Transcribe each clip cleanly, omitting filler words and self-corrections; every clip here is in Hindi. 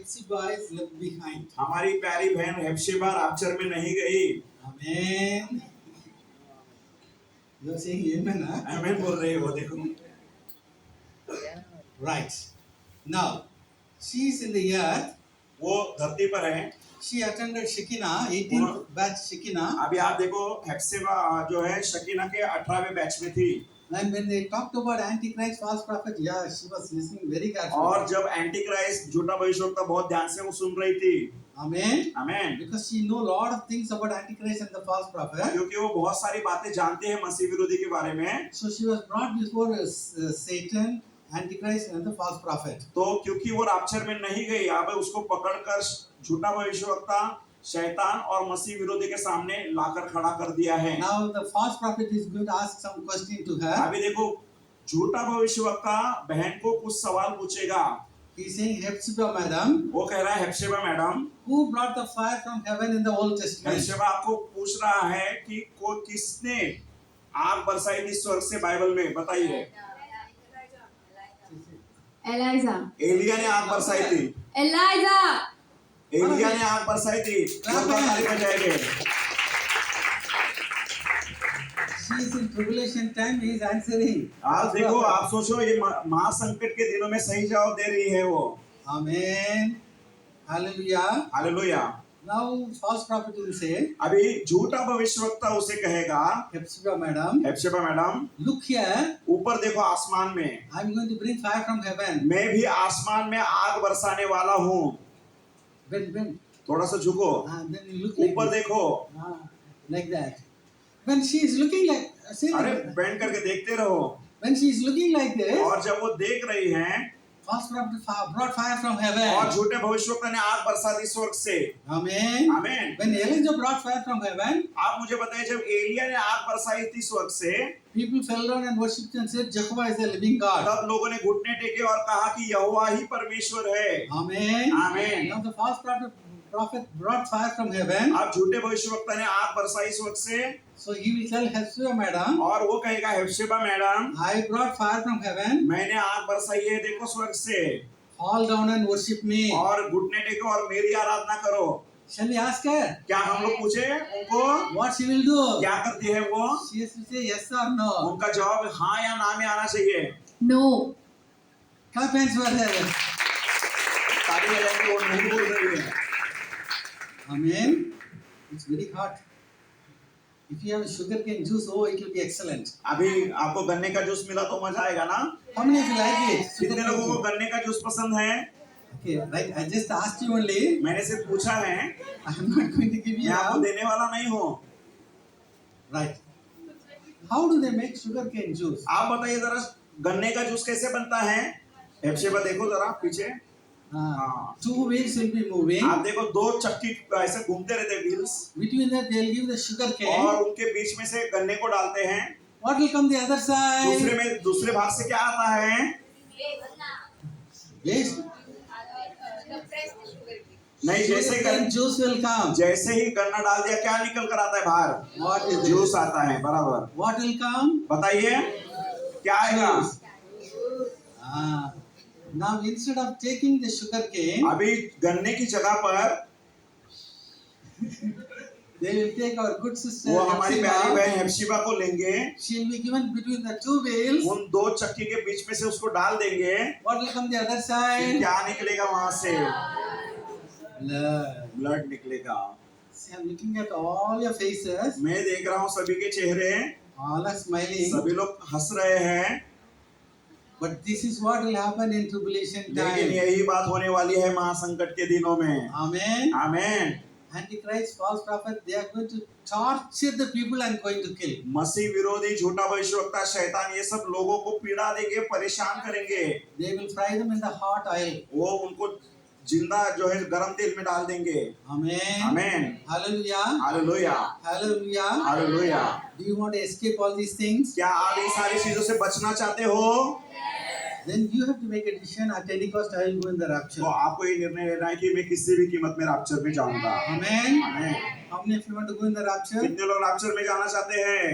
Hephzibah is left behind. हमारी प्यारी बहन हेप्सिबा rapture में नहीं गई। Amen. You are saying amen, huh? आमीन बोल रहे हो देखो। Right. Now, she is in the earth. वो धरती पर है। She attended Shekinah, 18th batch Shekinah. अभी आप देखो हेप्सिबा जो है शकीना के 18वें बैच में थी। And when they talked about Antichrist, false prophet, yeah, she was listening very carefully. और जब एंटी क्राइस्ट झूठा भविष्यवक्ता बहुत ध्यान से वो सुन रही थी। Amen. आमीन। Because she know a lot of things about Antichrist and the false prophet. क्योंकि वो बहुत सारी बातें जानते हैं मसीह विरोधी के बारे में। So she was brought before Satan, Antichrist and the false prophet. तो क्योंकि वो rapture में नहीं गई, अब उसको पकड़कर झूठा भविष्यवक्ता, शैतान और मसीह विरोधी के सामने लाकर खड़ा कर दिया है। Now the false prophet is going to ask some question to her. अभी देखो झूठा भविष्यवक्ता बहन को कुछ सवाल पूछेगा। He is saying, Hephzibah, madam, वो कह रहा है हेप्सिबा madam, who brought the fire from heaven in the Old Testament? हेप्सिबा आपको पूछ रहा है कि को किसने आग बरसाई थी स्वर्ग से बाइबल में, बताइए। एलाइजा। एलिया ने आग बरसाई थी। एलाइजा। एलिया ने आग बरसाई थी। ताली बजाएंगे। She is in tribulation time. He is answering. आप देखो, आप सोचो ये महासंकट के दिनों में सही जवाब दे रही है वो। Amen. Hallelujah. Hallelujah. Now false prophet will say, अभी झूठा भविष्यवक्ता उसे कहेगा, Hephzibah, madam, Hephzibah madam, look here. ऊपर देखो आसमान में, I am going to bring fire from heaven. मैं भी आसमान में आग बरसाने वाला हूँ। When? थोड़ा सा झुको, Then you look like ऊपर this. देखो। Like that. When she is looking like, see, अरे बैंड करके देखते रहो। when she is looking like this, और जब वो देख रही हैं, false prophet brought fire from heaven. और झूठे भविष्यवक्ता ने आग बरसा दी स्वर्ग से। Amen. आमीन। When Elijah brought fire from heaven, आप मुझे बताइए जब एलिया ने आग बरसाई थी स्वर्ग से, people fell down and worshipped and said, Jehovah is the living God. तब लोगों ने घुटने टेके और कहा कि यहोवा ही परमेश्वर है। Amen. Amen. Now the false prophet brought fire from heaven. अब झूठे भविष्यवक्ता ने आग बरसाई स्वर्ग से, So he will tell Hephzibah, madam, और वो कहेगा हेप्सिबा madam, I brought fire from heaven. मैंने आग बरसाई है देखो स्वर्ग से, Fall down and worship me. और घुटने टेको और मेरी आराधना करो। Shall we ask her? क्या हम लोग पूछे उनको What she will do? क्या करती है वो? She has to say yes or no. उनका जवाब हाँ या ना में आना चाहिए। No. Clap hands for her. ताली बजाएंगे, वो नहीं बोल रही है। Amen. It's very hot. If you have sugarcane juice, oh, it will be excellent. अभी आपको गन्ने का जूस मिला तो मजा आएगा ना? How many of you like it? कितने लोगों को गन्ने का जूस पसंद है? Okay, right. I just asked you only. मैंने सिर्फ पूछा है, I am not going to give you मैं आपको now. देने वाला नहीं हूँ। Right. How do they make sugarcane juice? आप बताइए जरा गन्ने का जूस कैसे बनता है? हेप्सिबा देखो जरा पीछे। हाँ। Two wheels will be moving. आप देखो दो चक्की ऐसे घूमते रहते wheels, Between that, they will give the sugarcane. और उनके बीच में से गन्ने को डालते हैं। What will come the other side? दूसरे भाग से क्या आता है? Yes. नहीं, Sugarcane juice will come. जैसे ही गन्ना डाल दिया क्या निकल कर आता है बाहर? What is juice this? आता है, बराबर। What will come? बताइए क्या आएगा? Now instead of taking the sugarcane, अभी गन्ने की जगह पर they will take our good sister वो हमारी प्यारी Hephzibah. बहन हेप्सिबा को लेंगे, She will be given between the two wheels. उन दो चक्की के बीच में से उसको डाल देंगे। What will come the other फिर side? क्या निकलेगा वहां से? Blood. ब्लड निकलेगा। See, I'm looking at all your faces. मैं देख रहा हूँ सभी के चेहरे, All are smiling. सभी लोग हंस रहे हैं, But this is what will happen in tribulation लेकिन time. यही बात होने वाली है महासंकट के दिनों में। Amen. आमीन। Antichrist, false prophet, they are going to torture the people and going to kill. मसीह विरोधी झूठा भविष्यवक्ता शैतान ये सब लोगों को पीड़ा देंगे, परेशान करेंगे। They will fry them in the hot oil. वो उनको जिंदा जो है गरम तेल में डाल देंगे। Amen. आमीन। Hallelujah. Hallelujah, Hallelujah. Hallelujah. Do you want to escape all these things? क्या आप इन सारी चीजों से बचना चाहते हो? Then you have to make a decision. At Pentecost, I will go in the rapture. तो आपको ये निर्णय लेना है कि मैं किसी भी कीमत में रैप्चर में जाऊंगा। Amen. आमीन। How many of you want to go in the rapture? कितने लोग रैप्चर में जाना चाहते हैं?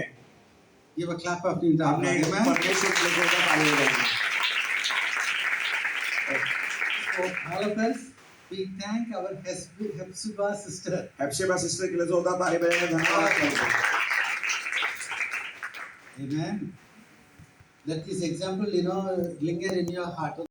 Give a clap of in the अपने Amen. परमेश्वर के लिए ताली बजाएंगे। So, all of us, We thank our Hepzibah sister. Hepzibah sister के लिए जोरदार ताली बजाएंगे, धन्यवाद करेंगे। Amen. Let this example, linger in your heart.